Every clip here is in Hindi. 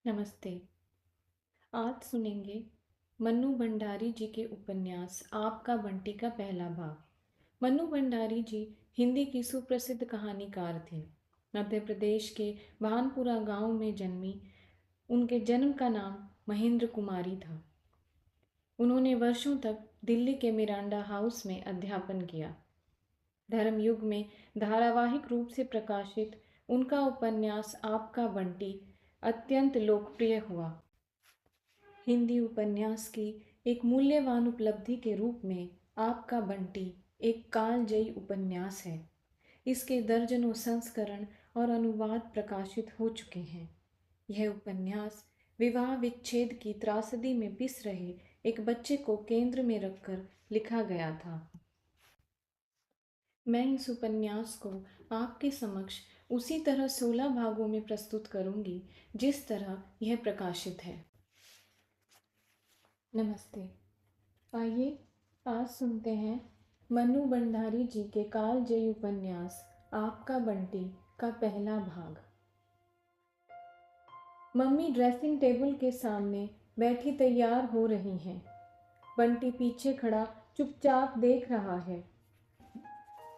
नमस्ते। आज सुनेंगे मन्नू भंडारी जी के उपन्यास आपका बंटी का पहला भाग। मन्नू भंडारी जी हिंदी की सुप्रसिद्ध कहानीकार थे। मध्य प्रदेश के भानपुरा गांव में जन्मी उनके जन्म का नाम महेंद्र कुमारी था। उन्होंने वर्षों तक दिल्ली के मिरांडा हाउस में अध्यापन किया। धर्मयुग में धारावाहिक रूप से प्रकाशित उनका उपन्यास आपका बंटी अत्यंत लोकप्रिय हुआ। हिंदी उपन्यास की एक मूल्यवान उपलब्धि के रूप में आपका बंटी एक कालजयी उपन्यास है। इसके दर्जनों संस्करण और अनुवाद प्रकाशित हो चुके हैं। यह उपन्यास विवाह विच्छेद की त्रासदी में पिस रहे एक बच्चे को केंद्र में रखकर लिखा गया था। मैं इस उपन्यास को आपके समक्ष उसी तरह 16 भागों में प्रस्तुत करूंगी जिस तरह यह प्रकाशित है। नमस्ते। आइए आज सुनते हैं मन्नू भंडारी जी के कालजयी उपन्यास आपका बंटी का पहला भाग। मम्मी ड्रेसिंग टेबल के सामने बैठी तैयार हो रही हैं। बंटी पीछे खड़ा चुपचाप देख रहा है।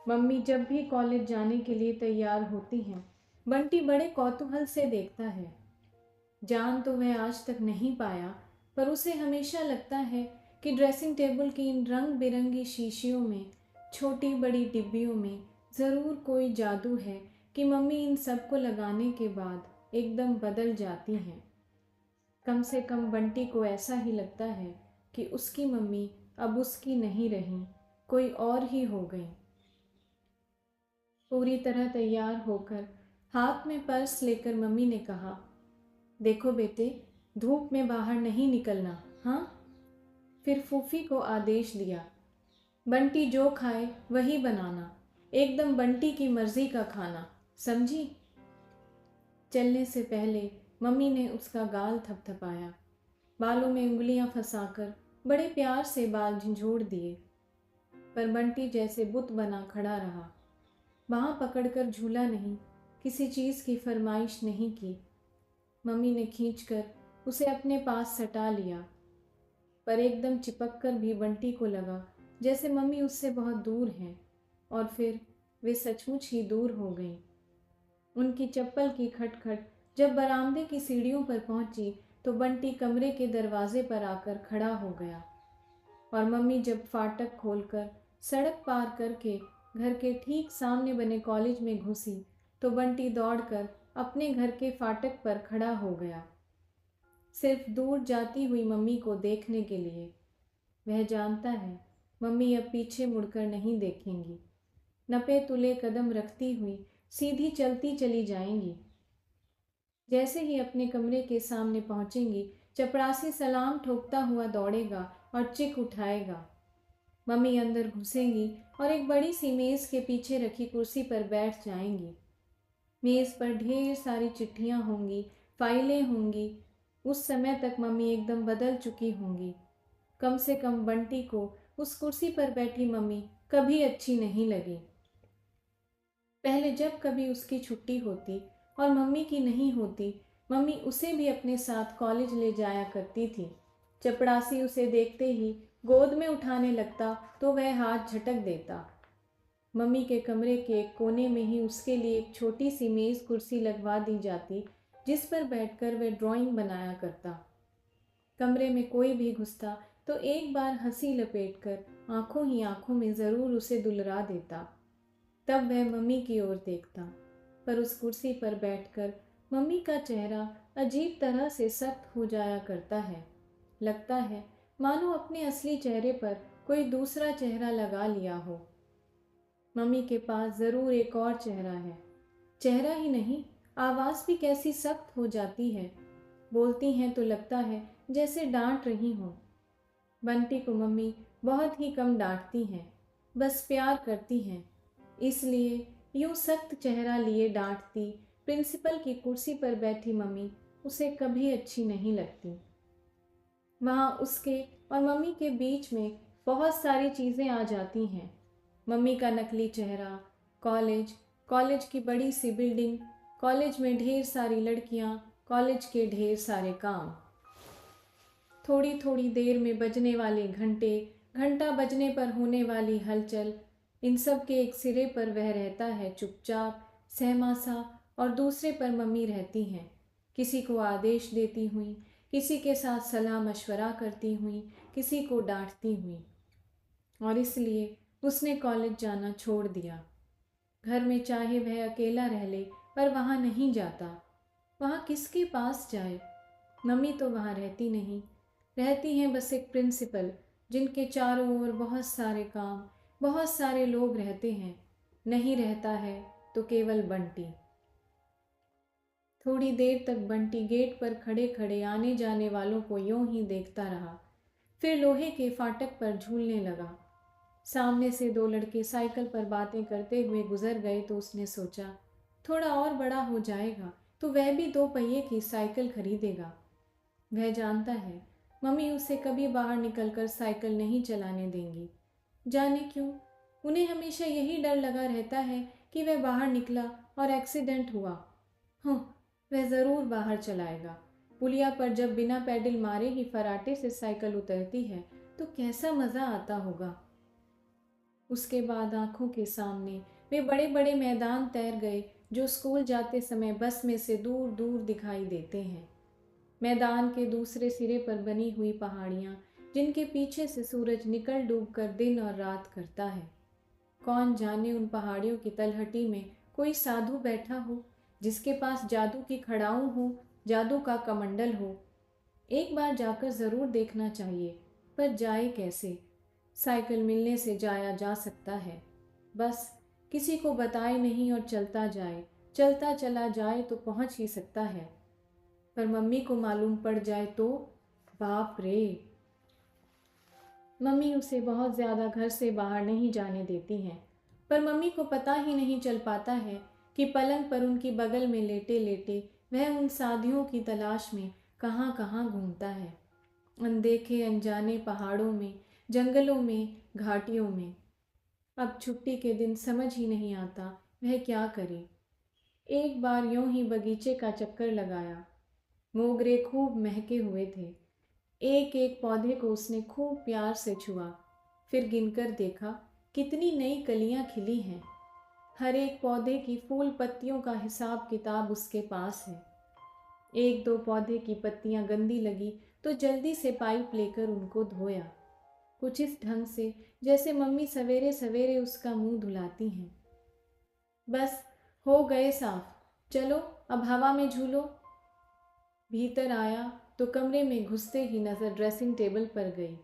मम्मी जब भी कॉलेज जाने के लिए तैयार होती हैं, बंटी बड़े कौतूहल से देखता है। जान तो वह आज तक नहीं पाया, पर उसे हमेशा लगता है कि ड्रेसिंग टेबल की इन रंग बिरंगी शीशियों में, छोटी बड़ी डिब्बियों में ज़रूर कोई जादू है कि मम्मी इन सब को लगाने के बाद एकदम बदल जाती हैं। कम से कम बंटी को ऐसा ही लगता है कि उसकी मम्मी अब उसकी नहीं रही, कोई और ही हो गई। पूरी तरह तैयार होकर हाथ में पर्स लेकर मम्मी ने कहा, देखो बेटे, धूप में बाहर नहीं निकलना, हाँ। फिर फूफी को आदेश दिया, बंटी जो खाए वही बनाना, एकदम बंटी की मर्जी का खाना, समझी। चलने से पहले मम्मी ने उसका गाल थपथपाया, बालों में उंगलियां फंसाकर बड़े प्यार से बाल झंझोड़ दिए। पर बंटी जैसे बुत बना खड़ा रहा। बाँह पकड़कर झूला नहीं, किसी चीज़ की फरमाइश नहीं की। मम्मी ने खींचकर उसे अपने पास सटा लिया, पर एकदम चिपक कर भी बंटी को लगा जैसे मम्मी उससे बहुत दूर हैं, और फिर वे सचमुच ही दूर हो गईं। उनकी चप्पल की खटखट जब बरामदे की सीढ़ियों पर पहुंची तो बंटी कमरे के दरवाजे पर आकर खड़ा हो गया, और मम्मी जब फाटक खोलकर सड़क पार करके घर के ठीक सामने बने कॉलेज में घुसी तो बंटी दौड़कर अपने घर के फाटक पर खड़ा हो गया, सिर्फ दूर जाती हुई मम्मी को देखने के लिए। वह जानता है मम्मी अब पीछे मुड़कर नहीं देखेंगी, नपे तुले कदम रखती हुई सीधी चलती चली जाएंगी। जैसे ही अपने कमरे के सामने पहुंचेंगी, चपरासी सलाम ठोकता हुआ दौड़ेगा और चिक उठाएगा। मम्मी अंदर घुसेंगी और एक बड़ी सी मेज़ के पीछे रखी कुर्सी पर बैठ जाएंगी। मेज़ पर ढेर सारी चिट्ठियाँ होंगी, फाइलें होंगी। उस समय तक मम्मी एकदम बदल चुकी होंगी। कम से कम बंटी को उस कुर्सी पर बैठी मम्मी कभी अच्छी नहीं लगी। पहले जब कभी उसकी छुट्टी होती और मम्मी की नहीं होती, मम्मी उसे भी अपने साथ कॉलेज ले जाया करती थी। चपड़ासी उसे देखते ही गोद में उठाने लगता तो वह हाथ झटक देता। मम्मी के कमरे के एक कोने में ही उसके लिए एक छोटी सी मेज़ कुर्सी लगवा दी जाती, जिस पर बैठकर वह ड्राइंग बनाया करता। कमरे में कोई भी घुसता तो एक बार हंसी लपेटकर आंखों ही आंखों में ज़रूर उसे दुलरा देता। तब वह मम्मी की ओर देखता, पर उस कुर्सी पर बैठकर मम्मी का चेहरा अजीब तरह से सख्त हो जाया करता है। लगता है मानो अपने असली चेहरे पर कोई दूसरा चेहरा लगा लिया हो। मम्मी के पास ज़रूर एक और चेहरा है। चेहरा ही नहीं, आवाज़ भी कैसी सख्त हो जाती है। बोलती हैं तो लगता है जैसे डांट रही हों। बंटी को मम्मी बहुत ही कम डांटती हैं, बस प्यार करती हैं। इसलिए यूं सख्त चेहरा लिए डांटती प्रिंसिपल की कुर्सी पर बैठी मम्मी उसे कभी अच्छी नहीं लगती। वहाँ उसके और मम्मी के बीच में बहुत सारी चीज़ें आ जाती हैं। मम्मी का नकली चेहरा, कॉलेज, कॉलेज की बड़ी सी बिल्डिंग, कॉलेज में ढेर सारी लड़कियाँ, कॉलेज के ढेर सारे काम, थोड़ी थोड़ी देर में बजने वाले घंटे, घंटा बजने पर होने वाली हलचल, इन सब के एक सिरे पर वह रहता है चुपचाप, सहमा सा, और दूसरे पर मम्मी रहती हैं, किसी को आदेश देती हुई, किसी के साथ सलाह मशवरा करती हुई, किसी को डांटती हुई। और इसलिए उसने कॉलेज जाना छोड़ दिया। घर में चाहे वह अकेला रह ले, पर वहाँ नहीं जाता। वहाँ किसके पास जाए? मम्मी तो वहाँ रहती नहीं, रहती हैं बस एक प्रिंसिपल, जिनके चारों ओर बहुत सारे काम, बहुत सारे लोग रहते हैं। नहीं रहता है तो केवल बंटी। थोड़ी देर तक बंटी गेट पर खड़े खड़े आने जाने वालों को यूं ही देखता रहा, फिर लोहे के फाटक पर झूलने लगा। सामने से दो लड़के साइकिल पर बातें करते हुए गुजर गए तो उसने सोचा, थोड़ा और बड़ा हो जाएगा तो वह भी 2 पहिए की साइकिल खरीदेगा। वह जानता है मम्मी उसे कभी बाहर निकलकर साइकिल नहीं चलाने देंगी। जाने क्यों, उन्हें हमेशा यही डर लगा रहता है कि वह बाहर निकला और एक्सीडेंट हुआ। हाँ, वह ज़रूर बाहर चलाएगा। पुलिया पर जब बिना पैडल मारे ही फराटे से साइकिल उतरती है तो कैसा मज़ा आता होगा। उसके बाद आंखों के सामने वे बड़े बड़े मैदान तैर गए जो स्कूल जाते समय बस में से दूर दूर दिखाई देते हैं। मैदान के दूसरे सिरे पर बनी हुई पहाड़ियाँ, जिनके पीछे से सूरज निकल डूब कर दिन और रात करता है। कौन जाने उन पहाड़ियों की तलहटी में कोई साधु बैठा हो, जिसके पास जादू की खड़ाऊं हो, जादू का कमंडल हो। एक बार जाकर ज़रूर देखना चाहिए, पर जाए कैसे? साइकिल मिलने से जाया जा सकता है, बस किसी को बताए नहीं और चलता जाए, चलता चला जाए तो पहुंच ही सकता है। पर मम्मी को मालूम पड़ जाए तो बाप रे। मम्मी उसे बहुत ज़्यादा घर से बाहर नहीं जाने देती हैं, पर मम्मी को पता ही नहीं चल पाता है कि पलंग पर उनकी बगल में लेटे लेटे वह उन साथियों की तलाश में कहाँ कहाँ घूमता है, अनदेखे अनजाने पहाड़ों में, जंगलों में, घाटियों में। अब छुट्टी के दिन समझ ही नहीं आता वह क्या करे। एक बार यूं ही बगीचे का चक्कर लगाया। मोगरे खूब महके हुए थे। एक एक पौधे को उसने खूब प्यार से छुआ, फिर गिनकर देखा कितनी नई कलियां खिली हैं। हर एक पौधे की फूल पत्तियों का हिसाब किताब उसके पास है। एक दो पौधे की पत्तियां गंदी लगी तो जल्दी से पाइप लेकर उनको धोया, कुछ इस ढंग से जैसे मम्मी सवेरे सवेरे उसका मुंह धुलाती हैं। बस हो गए साफ, चलो अब हवा में झूलो। भीतर आया तो कमरे में घुसते ही नज़र ड्रेसिंग टेबल पर गई।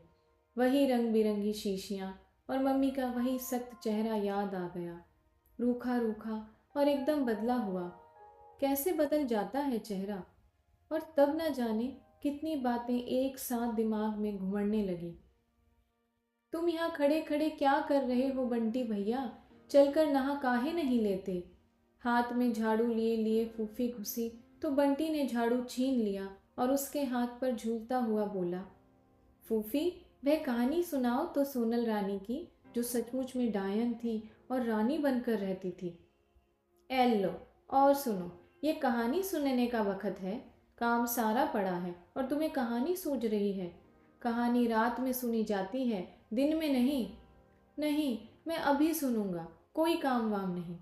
वही रंग बिरंगी शीशियाँ और मम्मी का वही सख्त चेहरा याद आ गया, रूखा रूखा और एकदम बदला हुआ। कैसे बदल जाता है चेहरा। और तब न जाने कितनी बातें एक साथ दिमाग में घुमड़ने लगी। तुम यहाँ खड़े खड़े क्या कर रहे हो बंटी भैया, चलकर नहा काहे नहीं लेते? हाथ में झाड़ू लिए लिए फूफी घुसी तो बंटी ने झाड़ू छीन लिया और उसके हाथ पर झूलता हुआ बोला, फूफी वह कहानी सुनाओ तो सोनल रानी की, जो सचमुच में डायन थी और रानी बनकर रहती थी। लो और सुनो, ये कहानी सुनने का वक्त है? काम सारा पड़ा है और तुम्हें कहानी सूझ रही है। कहानी रात में सुनी जाती है, दिन में नहीं। नहीं, मैं अभी सुनूंगा, कोई काम वाम नहीं।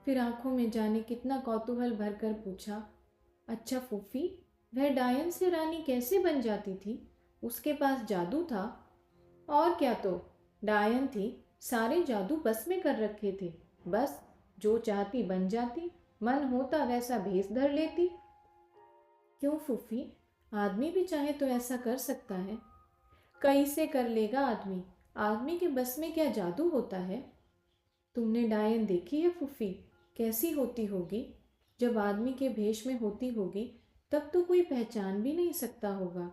फिर आंखों में जाने कितना कौतूहल भरकर पूछा, अच्छा फूफी, वह डायन से रानी कैसे बन जाती थी? उसके पास जादू था? और क्या, तो डायन थी, सारे जादू बस में कर रखे थे, बस जो चाहती बन जाती, मन होता वैसा भेस धर लेती। क्यों फूफी, आदमी भी चाहे तो ऐसा कर सकता है? कैसे कर लेगा आदमी? आदमी के बस में क्या जादू होता है? तुमने डायन देखी है फूफी? कैसी होती होगी? जब आदमी के भेष में होती होगी तब तो कोई पहचान भी नहीं सकता होगा।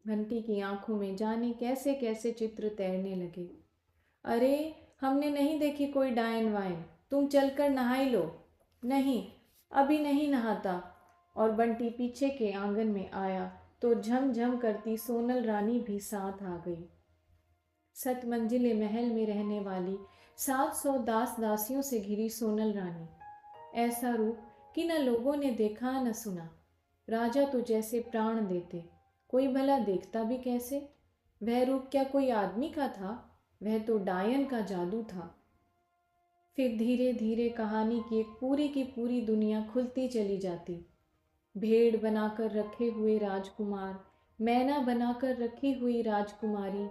घंटी की आंखों में जाने कैसे कैसे चित्र तैरने लगे। अरे, हमने नहीं देखी कोई डायन वायन, तुम चलकर नहाई लो। नहीं, अभी नहीं नहाता। और बंटी पीछे के आंगन में आया तो झमझम करती सोनल रानी भी साथ आ गई। 7 मंजिले महल में रहने वाली 700 दास दासियों से घिरी सोनल रानी, ऐसा रूप कि न लोगों ने देखा न सुना। राजा तो जैसे प्राण देते, कोई भला देखता भी कैसे। वह रूप क्या कोई आदमी का था, वह तो डायन का जादू था। फिर धीरे धीरे कहानी की पूरी दुनिया खुलती चली जाती। भेड़ बनाकर रखे हुए राजकुमार, मैना बनाकर रखी हुई राजकुमारी,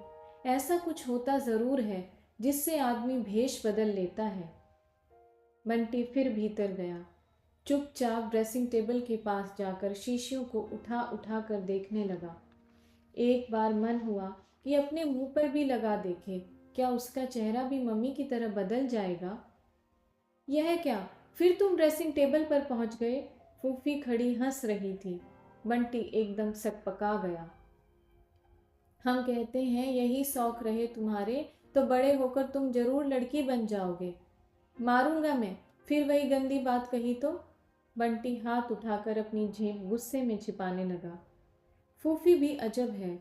ऐसा कुछ होता ज़रूर है जिससे आदमी भेष बदल लेता है। बंटी फिर भीतर गया। चुपचाप ड्रेसिंग टेबल के पास जाकर शीशियों को उठा उठा कर देखने लगा। एक बार मन हुआ कि अपने मुंह पर भी लगा देखे, क्या उसका चेहरा भी मम्मी की तरह बदल जाएगा। यह क्या, फिर तुम ड्रेसिंग टेबल पर पहुंच गए? फूफी खड़ी हंस रही थी। बंटी एकदम सकपका गया। हम कहते हैं यही शौक रहे तुम्हारे तो बड़े होकर तुम जरूर लड़की बन जाओगे। मारूंगा मैं, फिर वही गंदी बात कही तो। बंटी हाथ उठाकर अपनी जेब गुस्से में छिपाने लगा। फूफी भी अजब है,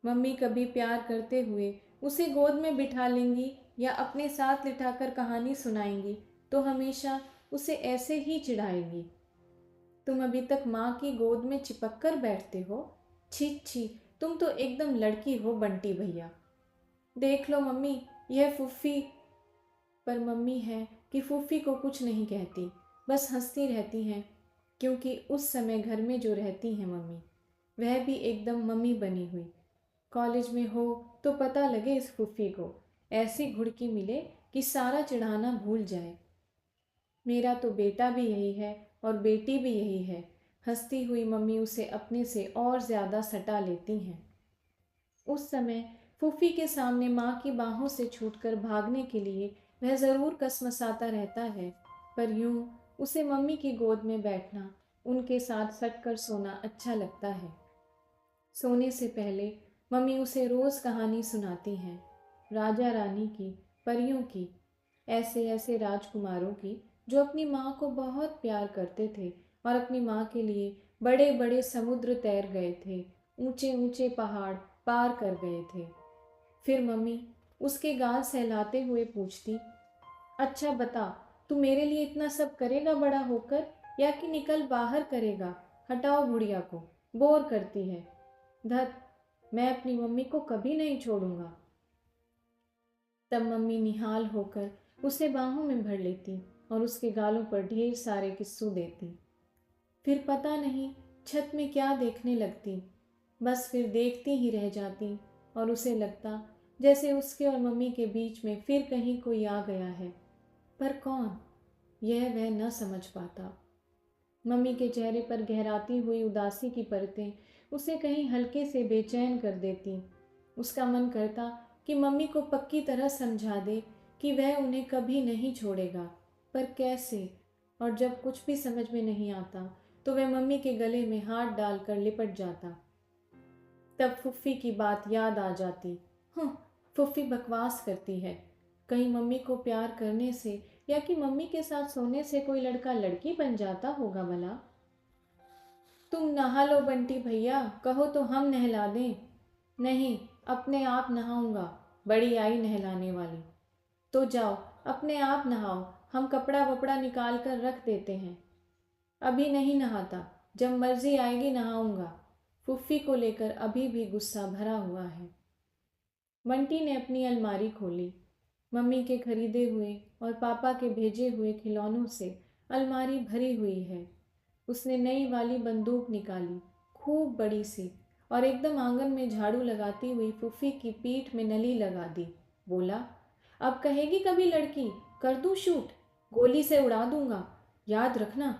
मम्मी कभी प्यार करते हुए उसे गोद में बिठा लेंगी या अपने साथ लिटाकर कहानी सुनाएंगी तो हमेशा उसे ऐसे ही चिढ़ाएंगी। तुम अभी तक माँ की गोद में चिपक कर बैठते हो। छी छी, तुम तो एकदम लड़की हो बंटी भैया। देख लो मम्मी, यह फूफी। पर मम्मी है कि फूफी को कुछ नहीं कहती, बस हंसती रहती हैं, क्योंकि उस समय घर में जो रहती हैं मम्मी, वह भी एकदम मम्मी बनी हुई। कॉलेज में हो तो पता लगे इस फूफी को, ऐसी घुड़की मिले कि सारा चिढ़ाना भूल जाए। मेरा तो बेटा भी यही है और बेटी भी यही है। हंसती हुई मम्मी उसे अपने से और ज़्यादा सटा लेती हैं। उस समय फूफी के सामने माँ की बाहों से छूटकर भागने के लिए वह ज़रूर कसमसाता रहता है, पर यूं उसे मम्मी की गोद में बैठना, उनके साथ सट कर सोना अच्छा लगता है। सोने से पहले मम्मी उसे रोज़ कहानी सुनाती हैं, राजा रानी की, परियों की, ऐसे ऐसे राजकुमारों की जो अपनी माँ को बहुत प्यार करते थे और अपनी माँ के लिए बड़े बड़े समुद्र तैर गए थे, ऊंचे ऊंचे पहाड़ पार कर गए थे। फिर मम्मी उसके गाल सहलाते हुए पूछती, अच्छा बता, तू मेरे लिए इतना सब करेगा बड़ा होकर, या कि निकल बाहर करेगा? हटाओ बुढ़िया को, बोर करती है। धत, मैं अपनी मम्मी को कभी नहीं छोड़ूंगा। तब मम्मी निहाल होकर उसे बाहों में भर लेती और उसके गालों पर ढेर सारे किस्सू देती। फिर पता नहीं छत में क्या देखने लगती, बस फिर देखती ही रह जाती और उसे लगता जैसे उसके और मम्मी के बीच में फिर कहीं कोई आ गया है, पर कौन, यह वह न समझ पाता। मम्मी के चेहरे पर गहराती हुई उदासी की परतें उसे कहीं हल्के से बेचैन कर देती। उसका मन करता कि मम्मी को पक्की तरह समझा दे कि वह उन्हें कभी नहीं छोड़ेगा, पर कैसे? और जब कुछ भी समझ में नहीं आता तो वह मम्मी के गले में हाथ डालकर लिपट जाता। तब फुफ्फी की बात याद आ जाती। हूँ, फुफ्फी बकवास करती है। कहीं मम्मी को प्यार करने से या कि मम्मी के साथ सोने से कोई लड़का लड़की बन जाता होगा भला। तुम नहा लो बंटी भैया, कहो तो हम नहला दें। नहीं, अपने आप नहाऊंगा, बड़ी आई नहलाने वाली। तो जाओ अपने आप नहाओ, हम कपड़ा वपड़ा निकाल कर रख देते हैं। अभी नहीं नहाता, जब मर्जी आएगी नहाऊंगा। फुफ्फी को लेकर अभी भी गुस्सा भरा हुआ है। बंटी ने अपनी अलमारी खोली। मम्मी के खरीदे हुए और पापा के भेजे हुए खिलौनों से अलमारी भरी हुई है। उसने नई वाली बंदूक निकाली, खूब बड़ी सी, और एकदम आंगन में झाड़ू लगाती हुई फुफ्फी की पीठ में नली लगा दी। बोला, अब कहेगी कभी लड़की, कर दूं शूट, गोली से उड़ा दूंगा, याद रखना।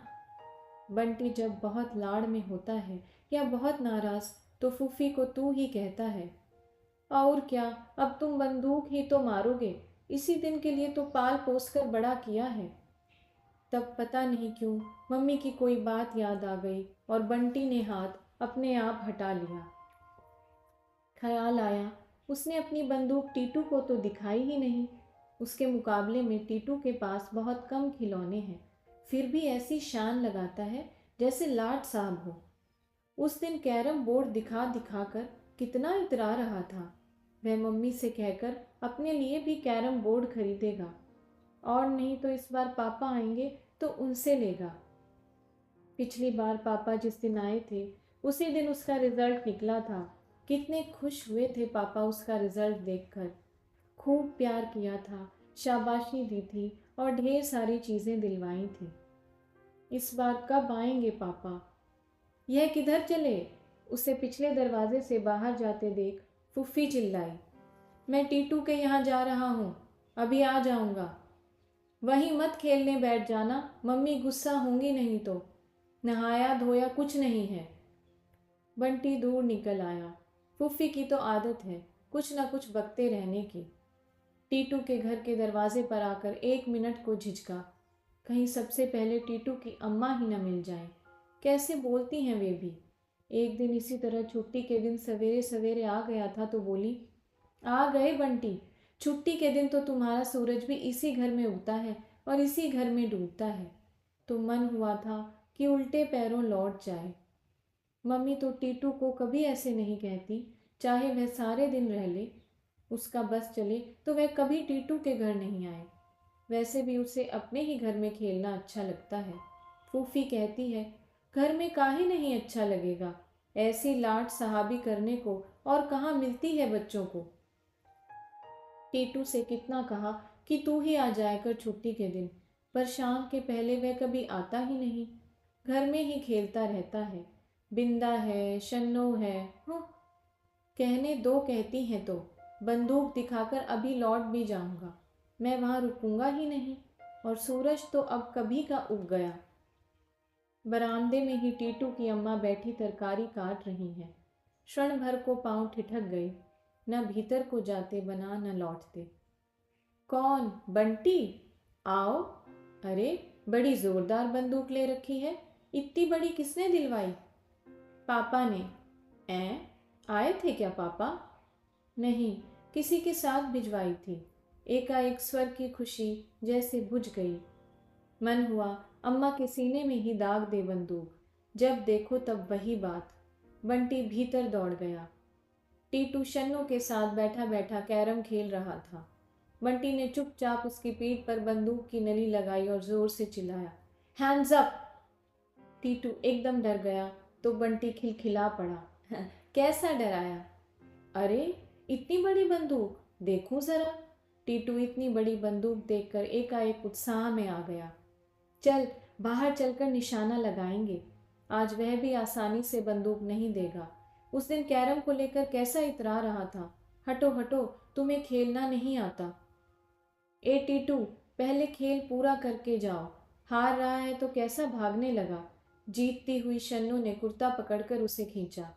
बंटी जब बहुत लाड़ में होता है या बहुत नाराज तो फूफी को तू ही कहता है। और क्या, अब तुम बंदूक ही तो मारोगे, इसी दिन के लिए तो पाल पोस कर बड़ा किया है। तब पता नहीं क्यों मम्मी की कोई बात याद आ गई और बंटी ने हाथ अपने आप हटा लिया। ख्याल आया उसने अपनी बंदूक टीटू को तो दिखाई ही नहीं। उसके मुकाबले में टीटू के पास बहुत कम खिलौने हैं, फिर भी ऐसी शान लगाता है जैसे लाट साहब हो। उस दिन कैरम बोर्ड दिखा दिखा कर कितना इतरा रहा था। वह मम्मी से कहकर अपने लिए भी कैरम बोर्ड खरीदेगा, और नहीं तो इस बार पापा आएंगे तो उनसे लेगा। पिछली बार पापा जिस दिन आए थे उसी दिन उसका रिजल्ट निकला था। कितने खुश हुए थे पापा उसका रिजल्ट देखकर। खूब प्यार किया था, शाबाशी दी थी और ढेर सारी चीज़ें दिलवाई थी। इस बार कब आएंगे पापा? यह किधर चले? उसे पिछले दरवाजे से बाहर जाते देख फुफ्फी चिल्लाई। मैं टीटू के यहाँ जा रहा हूँ, अभी आ जाऊँगा। वहीं मत खेलने बैठ जाना, मम्मी गुस्सा होंगी नहीं तो। नहाया धोया कुछ नहीं है। बंटी दूर निकल आया। फुफ्फी की तो आदत है कुछ न कुछ बकते रहने की। टीटू के घर के दरवाजे पर आकर 1 मिनट को झिझका। कहीं सबसे पहले टीटू की अम्मा ही न मिल जाए। कैसे बोलती हैं वे भी। एक दिन इसी तरह छुट्टी के दिन सवेरे सवेरे आ गया था तो बोली, आ गए बंटी, छुट्टी के दिन तो तुम्हारा सूरज भी इसी घर में उगता है और इसी घर में डूबता है। तो मन हुआ था कि उल्टे पैरों लौट जाए। मम्मी तो टीटू को कभी ऐसे नहीं कहती, चाहे वह सारे दिन रह ले, उसका बस चले तो वह कभी टीटू के घर नहीं आए। वैसे भी उसे अपने ही घर में खेलना अच्छा लगता है। फूफी कहती है, घर में काहे नहीं अच्छा लगेगा, ऐसी लाट साहबी करने को और कहाँ मिलती है बच्चों को। टीटू से कितना कहा कि तू ही आ जाया कर छुट्टी के दिन, पर शाम के पहले वह कभी आता ही नहीं। घर में ही खेलता रहता है। बिंदा है, शन्नो है। हाँ, कहने दो कहती हैं तो बंदूक दिखाकर अभी लौट भी जाऊंगा। मैं वहां रुकूंगा ही नहीं। और सूरज तो अब कभी का उग गया। बरामदे में ही टीटू की अम्मा बैठी तरकारी काट रही हैं। क्षण भर को पांव ठिठक गए। न भीतर को जाते बना न लौटते। कौन? बंटी? आओ। अरे, बड़ी जोरदार बंदूक ले रखी है, इतनी बड़ी किसने दिलवाई? पापा ने। ऐ आए थे क्या पापा? नहीं, किसी के साथ भिजवाई थी। एकाएक स्वर की खुशी जैसे बुझ गई। मन हुआ अम्मा के सीने में ही दाग दे बंदूक। जब देखो तब वही बात। बंटी भीतर दौड़ गया। टीटू शन्नू के साथ बैठा बैठा कैरम खेल रहा था। बंटी ने चुपचाप उसकी पीठ पर बंदूक की नली लगाई और जोर से चिल्लाया, हैंड्स अप। टीटू एकदम डर गया तो बंटी खिलखिला पड़ा। कैसा डराया? अरे, इतनी बड़ी बंदूक, देखूं जरा। टीटू इतनी बड़ी बंदूक देखकर एकाएक उत्साह में आ गया। चल, बाहर चलकर निशाना लगाएंगे। आज वह भी आसानी से बंदूक नहीं देगा। उस दिन कैरम को लेकर कैसा इतरा रहा था। हटो हटो, तुम्हें खेलना नहीं आता। ए टीटू, पहले खेल पूरा करके जाओ। हार रहा है तो कैसा भागने लगा। जीतती हुई शन्नू ने कुर्ता पकड़कर उसे खींचा।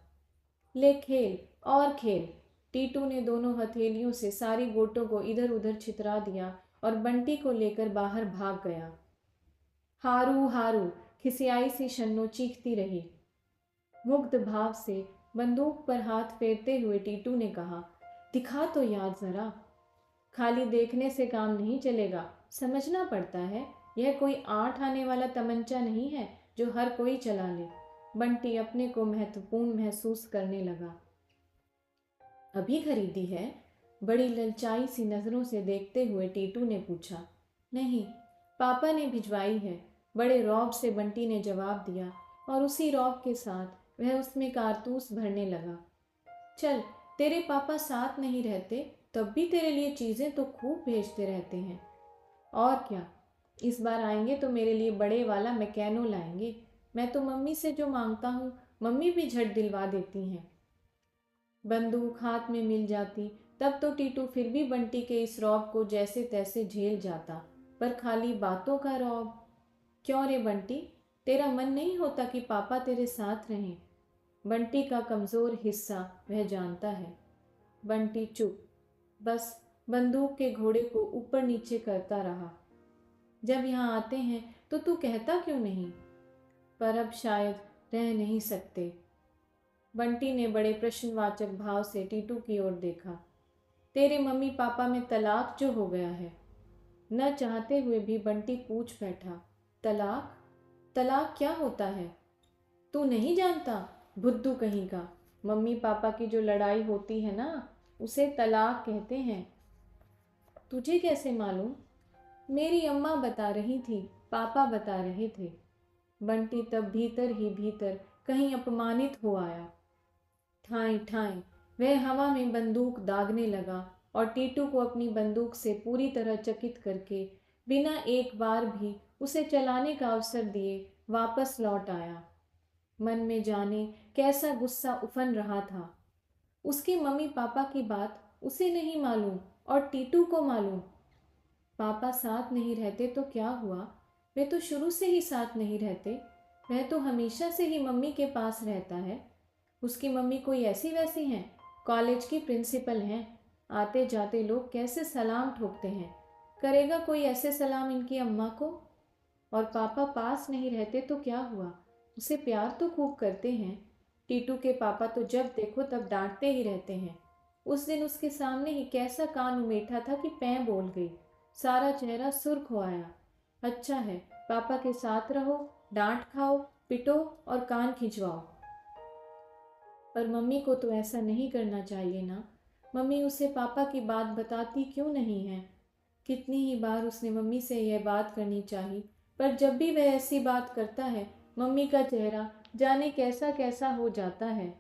ले खेल और खेल। टीटू ने दोनों हथेलियों से सारी गोटों को इधर उधर छितरा दिया और बंटी को लेकर बाहर भाग गया। हारू हारू, खिसियाई सी शन्नो चीखती रही। मुग्ध भाव से बंदूक पर हाथ फेरते हुए टीटू ने कहा, दिखा तो याद जरा। खाली देखने से काम नहीं चलेगा, समझना पड़ता है। यह कोई 8 आने वाला तमंचा नहीं है जो हर कोई चला ले। बंटी अपने को महत्वपूर्ण महसूस करने लगा। अभी खरीदी है? बड़ी ललचाई सी नजरों से देखते हुए टीटू ने पूछा। नहीं, पापा ने भिजवाई है, बड़े रौब से बंटी ने जवाब दिया और उसी रौब के साथ वह उसमें कारतूस भरने लगा। चल, तेरे पापा साथ नहीं रहते तब भी तेरे लिए चीज़ें तो खूब भेजते रहते हैं। और क्या, इस बार आएंगे तो मेरे लिए बड़े वाला मैकेनो लाएंगे। मैं तो मम्मी से जो मांगता हूँ मम्मी भी झट दिलवा देती हैं। बंदूक हाथ में मिल जाती तब तो टीटू फिर भी बंटी के इस रौब को जैसे तैसे झेल जाता, पर खाली बातों का रौब। क्यों रे बंटी, तेरा मन नहीं होता कि पापा तेरे साथ रहें? बंटी का कमज़ोर हिस्सा वह जानता है। बंटी चुप, बस बंदूक के घोड़े को ऊपर नीचे करता रहा। जब यहाँ आते हैं तो तू कहता क्यों नहीं? पर अब शायद रह नहीं सकते। बंटी ने बड़े प्रश्नवाचक भाव से टीटू की ओर देखा। तेरे मम्मी पापा में तलाक जो हो गया है। न चाहते हुए भी बंटी पूछ बैठा, तलाक? तलाक क्या होता है? तू नहीं जानता? बुद्धू कहीं का। मम्मी पापा की जो लड़ाई होती है ना, उसे तलाक कहते हैं। तुझे कैसे मालूम? मेरी अम्मा बता रही थी, पापा बता रहे थे। बंटी तब भीतर ही भीतर कहीं अपमानित हो आया। ठाई ठाई वह हवा में बंदूक दागने लगा और टीटू को अपनी बंदूक से पूरी तरह चकित करके बिना एक बार भी उसे चलाने का अवसर दिए वापस लौट आया। मन में जाने कैसा गुस्सा उफन रहा था। उसके मम्मी पापा की बात उसे नहीं मालूम और टीटू को मालूम। पापा साथ नहीं रहते तो क्या हुआ, वे तो शुरू से ही साथ नहीं रहते। वह तो हमेशा से ही मम्मी के पास रहता है। उसकी मम्मी कोई ऐसी वैसी हैं, कॉलेज की प्रिंसिपल हैं। आते जाते लोग कैसे सलाम ठोकते हैं, करेगा कोई ऐसे सलाम इनकी अम्मा को। और पापा पास नहीं रहते तो क्या हुआ, उसे प्यार तो खूब करते हैं। टीटू के पापा तो जब देखो तब डांटते ही रहते हैं। उस दिन उसके सामने ही कैसा कान उमेठा था कि पैं बोल गई, सारा चेहरा सुर्ख हो आया। अच्छा है, पापा के साथ रहो, डांट खाओ, पिटो और कान खिंचवाओ। पर मम्मी को तो ऐसा नहीं करना चाहिए ना। मम्मी उसे पापा की बात बताती क्यों नहीं है। कितनी ही बार उसने मम्मी से यह बात करनी चाहिए, पर जब भी वह ऐसी बात करता है मम्मी का चेहरा जाने कैसा कैसा हो जाता है।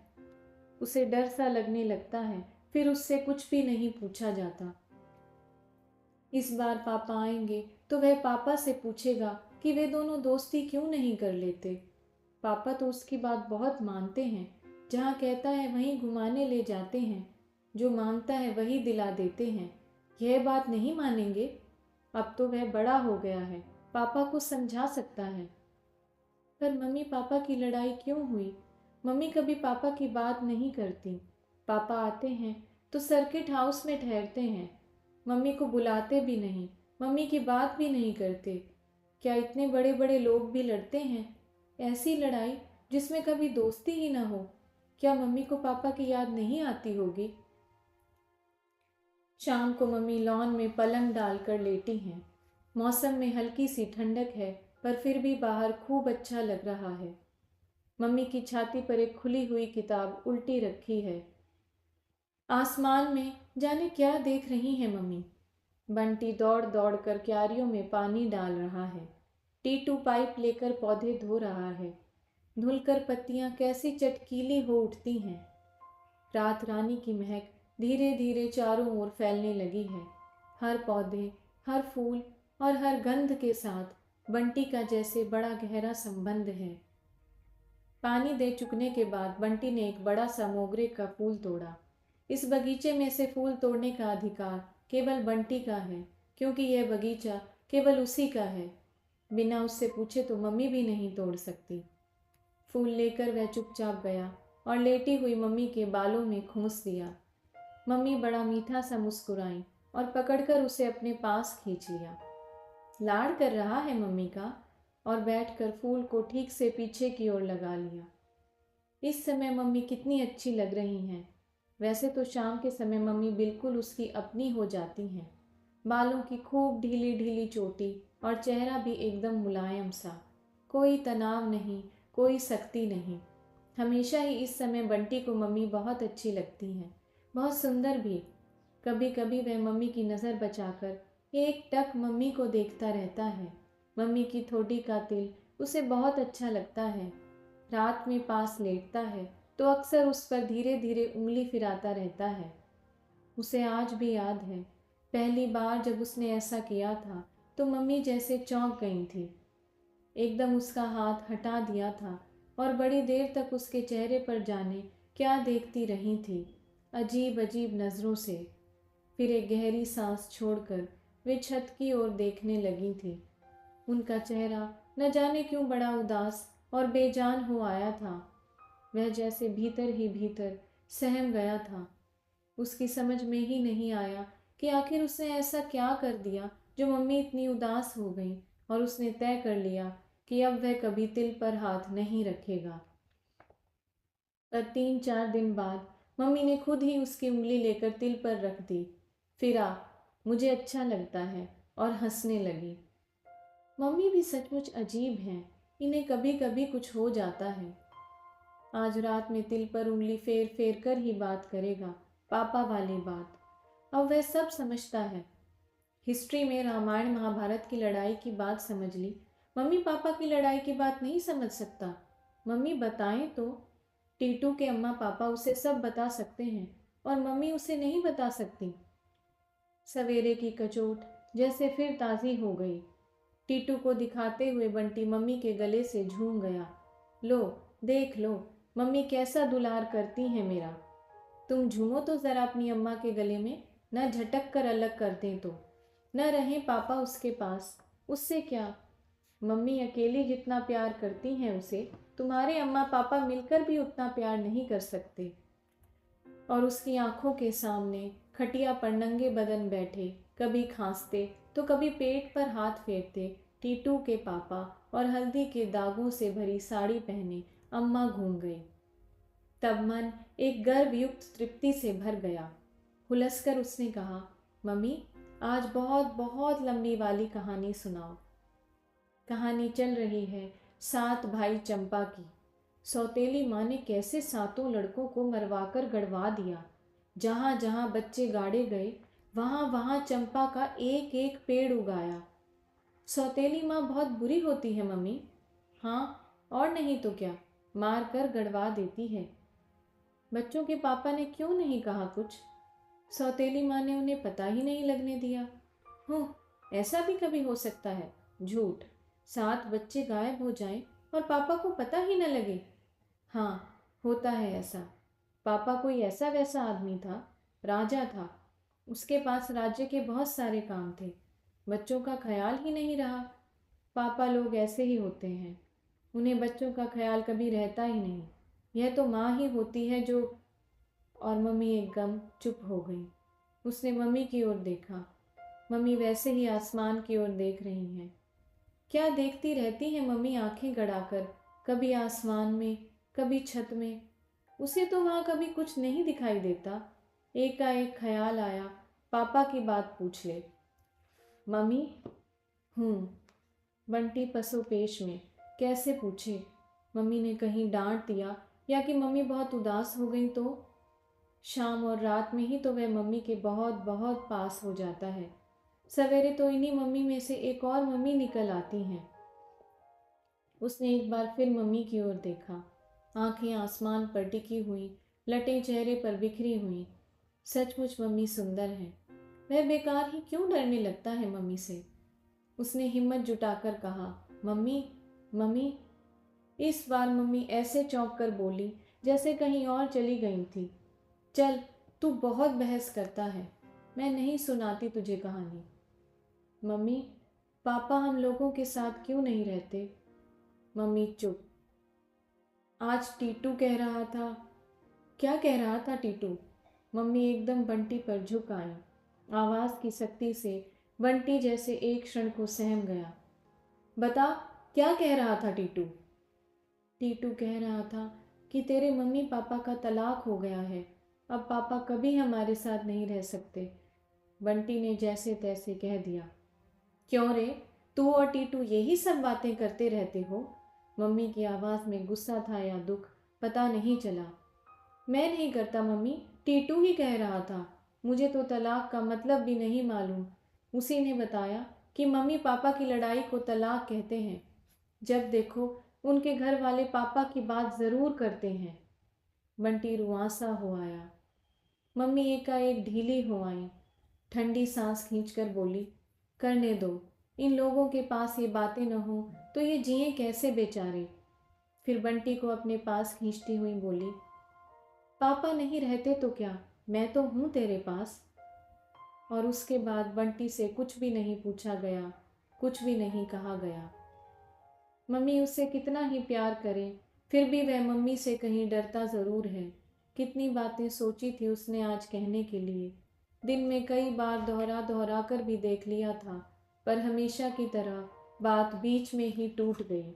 उसे डर सा लगने लगता है, फिर उससे कुछ भी नहीं पूछा जाता। इस बार पापा आएंगे तो वह पापा से पूछेगा कि वे दोनों दोस्ती क्यों नहीं कर लेते। पापा तो उसकी बात बहुत मानते हैं, जहाँ कहता है वहीं घुमाने ले जाते हैं, जो मांगता है वही दिला देते हैं। यह बात नहीं मानेंगे। अब तो वह बड़ा हो गया है, पापा को समझा सकता है। पर मम्मी पापा की लड़ाई क्यों हुई? मम्मी कभी पापा की बात नहीं करती। पापा आते हैं तो सर्किट हाउस में ठहरते हैं, मम्मी को बुलाते भी नहीं, मम्मी की बात भी नहीं करते। क्या इतने बड़े बड़े लोग भी लड़ते हैं? ऐसी लड़ाई जिसमें कभी दोस्ती ही ना हो। क्या मम्मी को पापा की याद नहीं आती होगी? शाम को मम्मी लॉन में पलंग डालकर लेटी हैं। मौसम में हल्की सी ठंडक है, पर फिर भी बाहर खूब अच्छा लग रहा है। मम्मी की छाती पर एक खुली हुई किताब उल्टी रखी है। आसमान में जाने क्या देख रही हैं मम्मी। बंटी दौड़ दौड़ कर क्यारियों में पानी डाल रहा है। टीटू पाइप लेकर पौधे धो रहा है। धुलकर पत्तियां कैसी चटकीली हो उठती हैं। रात रानी की महक धीरे धीरे चारों ओर फैलने लगी है। हर पौधे, हर फूल और हर गंध के साथ बंटी का जैसे बड़ा गहरा संबंध है। पानी दे चुकने के बाद बंटी ने एक बड़ा सा मोगरे का फूल तोड़ा। इस बगीचे में से फूल तोड़ने का अधिकार केवल बंटी का है, क्योंकि यह बगीचा केवल उसी का है। बिना उससे पूछे तो मम्मी भी नहीं तोड़ सकती। फूल लेकर वह चुपचाप गया और लेटी हुई मम्मी के बालों में खोंस दिया। मम्मी बड़ा मीठा सा मुस्कुराई और पकड़कर उसे अपने पास खींच लिया। लाड़ कर रहा है मम्मी का, और बैठकर फूल को ठीक से पीछे की ओर लगा लिया। इस समय मम्मी कितनी अच्छी लग रही हैं। वैसे तो शाम के समय मम्मी बिल्कुल उसकी अपनी हो जाती हैं। बालों की खूब ढीली ढीली चोटी और चेहरा भी एकदम मुलायम सा। कोई तनाव नहीं, कोई सख्ती नहीं। हमेशा ही इस समय बंटी को मम्मी बहुत अच्छी लगती हैं, बहुत सुंदर भी। कभी कभी वह मम्मी की नज़र बचाकर एक टक मम्मी को देखता रहता है। मम्मी की ठोड़ी का तिल उसे बहुत अच्छा लगता है। रात में पास लेटता है तो अक्सर उस पर धीरे धीरे उंगली फिराता रहता है। उसे आज भी याद है, पहली बार जब उसने ऐसा किया था तो मम्मी जैसे चौंक गई थी। एकदम उसका हाथ हटा दिया था और बड़ी देर तक उसके चेहरे पर जाने क्या देखती रही थी, अजीब अजीब नज़रों से। फिर एक गहरी सांस छोड़कर वे छत की ओर देखने लगी थी। उनका चेहरा न जाने क्यों बड़ा उदास और बेजान हो आया था। वह जैसे भीतर ही भीतर सहम गया था। उसकी समझ में ही नहीं आया कि आखिर उसने ऐसा क्या कर दिया जो मम्मी इतनी उदास हो गई, और उसने तय कर लिया कि अब वह कभी तिल पर हाथ नहीं रखेगा। पर 3-4 दिन बाद मम्मी ने खुद ही उसकी उंगली लेकर तिल पर रख दी। फिर मुझे अच्छा लगता है, और हंसने लगी। मम्मी भी सचमुच अजीब हैं, इन्हें कभी कभी कुछ हो जाता है। आज रात में तिल पर उंगली फेर फेर कर ही बात करेगा, पापा वाली बात। अब वह सब समझता है। हिस्ट्री में रामायण महाभारत की लड़ाई की बात समझ ली, मम्मी पापा की लड़ाई की बात नहीं समझ सकता। मम्मी बताएं तो। टीटू के अम्मा पापा उसे सब बता सकते हैं और मम्मी उसे नहीं बता सकती। सवेरे की कचोट जैसे फिर ताज़ी हो गई। टीटू को दिखाते हुए बंटी मम्मी के गले से झूम गया। लो, देख लो, मम्मी कैसा दुलार करती हैं मेरा। तुम झूमो तो ज़रा अपनी अम्मा के गले में, न झटक कर अलग कर दें तो। न रहें पापा उसके पास, उससे क्या। मम्मी अकेली जितना प्यार करती हैं उसे, तुम्हारे अम्मा पापा मिलकर भी उतना प्यार नहीं कर सकते। और उसकी आंखों के सामने खटिया पर नंगे बदन बैठे, कभी खांसते तो कभी पेट पर हाथ फेरते टीटू के पापा और हल्दी के दागों से भरी साड़ी पहने अम्मा घूम गई। तब मन एक गर्वयुक्त तृप्ति से भर गया। हुलसकर उसने कहा, मम्मी, आज बहुत बहुत लंबी वाली कहानी सुनाओ। कहानी चल रही है सात भाई चंपा की। सौतेली माँ ने कैसे सातों लड़कों को मरवाकर गड़वा दिया। जहाँ जहाँ बच्चे गाड़े गए, वहाँ वहाँ चंपा का एक एक पेड़ उगाया। सौतेली माँ बहुत बुरी होती है मम्मी। हाँ, और नहीं तो क्या, मार कर गड़वा देती है। बच्चों के पापा ने क्यों नहीं कहा कुछ? सौतेली माँ ने उन्हें पता ही नहीं लगने दिया। ऐसा भी कभी हो सकता है? झूठ। सात बच्चे गायब हो जाएं और पापा को पता ही न लगे। हाँ, होता है ऐसा। पापा कोई ऐसा वैसा आदमी था, राजा था। उसके पास राज्य के बहुत सारे काम थे, बच्चों का ख्याल ही नहीं रहा। पापा लोग ऐसे ही होते हैं, उन्हें बच्चों का ख्याल कभी रहता ही नहीं। यह तो माँ ही होती है जो। और मम्मी एकदम चुप हो गई। उसने मम्मी की ओर देखा। मम्मी वैसे ही आसमान की ओर देख रही हैं। क्या देखती रहती है मम्मी आंखें गड़ाकर, कभी आसमान में, कभी छत में। उसे तो वहाँ कभी कुछ नहीं दिखाई देता। एकाएक ख्याल आया, पापा की बात पूछ ले। मम्मी? बंटी पसोपेश में। कैसे पूछे? मम्मी ने कहीं डांट दिया या कि मम्मी बहुत उदास हो गई तो? शाम और रात में ही तो वह मम्मी के बहुत बहुत पास हो जाता है। सवेरे तो इन्हीं मम्मी में से एक और मम्मी निकल आती हैं। उसने एक बार फिर मम्मी की ओर देखा। आंखें आसमान पर टिकी हुई, लटें चेहरे पर बिखरी हुई। सचमुच मम्मी सुंदर है। वह बेकार ही क्यों डरने लगता है मम्मी से? उसने हिम्मत जुटाकर कहा, मम्मी, मम्मी। इस बार मम्मी ऐसे चौंक कर बोली जैसे कहीं और चली गई थी। चल, तू बहुत बहस करता है, मैं नहीं सुनाती तुझे कहानी। मम्मी, पापा हम लोगों के साथ क्यों नहीं रहते? मम्मी चुप। आज टीटू कह रहा था। क्या कह रहा था टीटू? मम्मी एकदम बंटी पर झुक आई। आवाज की शक्ति से बंटी जैसे एक क्षण को सहम गया। बता, क्या कह रहा था टीटू? टीटू कह रहा था कि तेरे मम्मी पापा का तलाक हो गया है, अब पापा कभी हमारे साथ नहीं रह सकते। बंटी ने जैसे तैसे कह दिया। क्यों रे, तू और टीटू यही सब बातें करते रहते हो? मम्मी की आवाज़ में गुस्सा था या दुख, पता नहीं चला। मैं नहीं करता मम्मी, टीटू ही कह रहा था। मुझे तो तलाक का मतलब भी नहीं मालूम। उसी ने बताया कि मम्मी पापा की लड़ाई को तलाक कहते हैं। जब देखो उनके घर वाले पापा की बात ज़रूर करते हैं। बंटी रुआंसा हो आया। मम्मी एकाएक ढीली हो आई। ठंडी सांस खींचकर बोली, करने दो, इन लोगों के पास ये बातें न हो तो ये जिए कैसे बेचारे। फिर बंटी को अपने पास खींचती हुई बोली, पापा नहीं रहते तो क्या, मैं तो हूँ तेरे पास। और उसके बाद बंटी से कुछ भी नहीं पूछा गया, कुछ भी नहीं कहा गया। मम्मी उससे कितना ही प्यार करे, फिर भी वह मम्मी से कहीं डरता ज़रूर है। कितनी बातें सोची थी उसने आज कहने के लिए। दिन में कई बार दोहरा दोहरा कर भी देख लिया था, पर हमेशा की तरह बात बीच में ही टूट गई।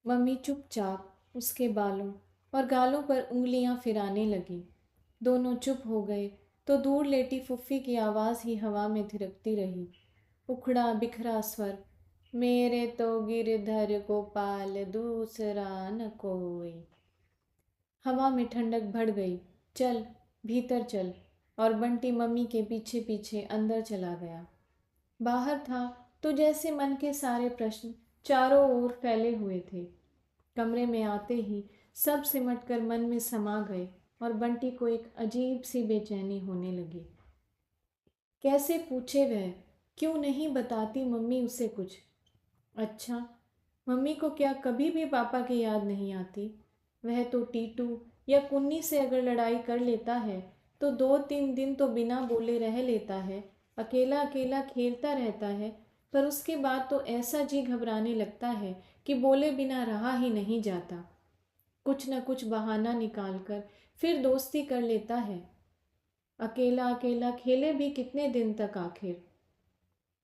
मम्मी चुपचाप उसके बालों और गालों पर उंगलियां फिराने लगी। दोनों चुप हो गए तो दूर लेटी फुफ्फी की आवाज़ ही हवा में थिरकती रही। उखड़ा बिखरा स्वर, मेरे तो गिरधर गोपाल दूसरा न कोई। हवा में ठंडक बढ़ गई। चल, भीतर चल। और बंटी मम्मी के पीछे पीछे अंदर चला गया। बाहर था तो जैसे मन के सारे प्रश्न चारों ओर फैले हुए थे। कमरे में आते ही सब सिमटकर मन में समा गए और बंटी को एक अजीब सी बेचैनी होने लगी। कैसे पूछे वह, क्यों नहीं बताती मम्मी उसे कुछ? अच्छा, मम्मी को क्या कभी भी पापा की याद नहीं आती? वह तो टीटू या कुन्नी से अगर लड़ाई कर लेता है तो 2-3 दिन तो बिना बोले रह लेता है, अकेला अकेला खेलता रहता है। पर उसके बाद तो ऐसा जी घबराने लगता है कि बोले बिना रहा ही नहीं जाता। कुछ न कुछ बहाना निकालकर फिर दोस्ती कर लेता है। अकेला अकेला खेले भी कितने दिन तक आखिर?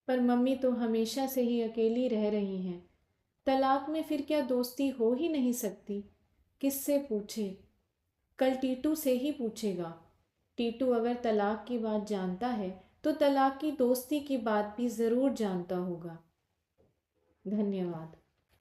पर मम्मी तो हमेशा से ही अकेली रह रही हैं। तलाक में फिर क्या दोस्ती हो ही नहीं सकती? किससे पूछे? कल टीटू से ही पूछेगा। टीटू अगर तलाक की बात जानता है तो तलाक की दोस्ती की बात भी ज़रूर जानता होगा। धन्यवाद।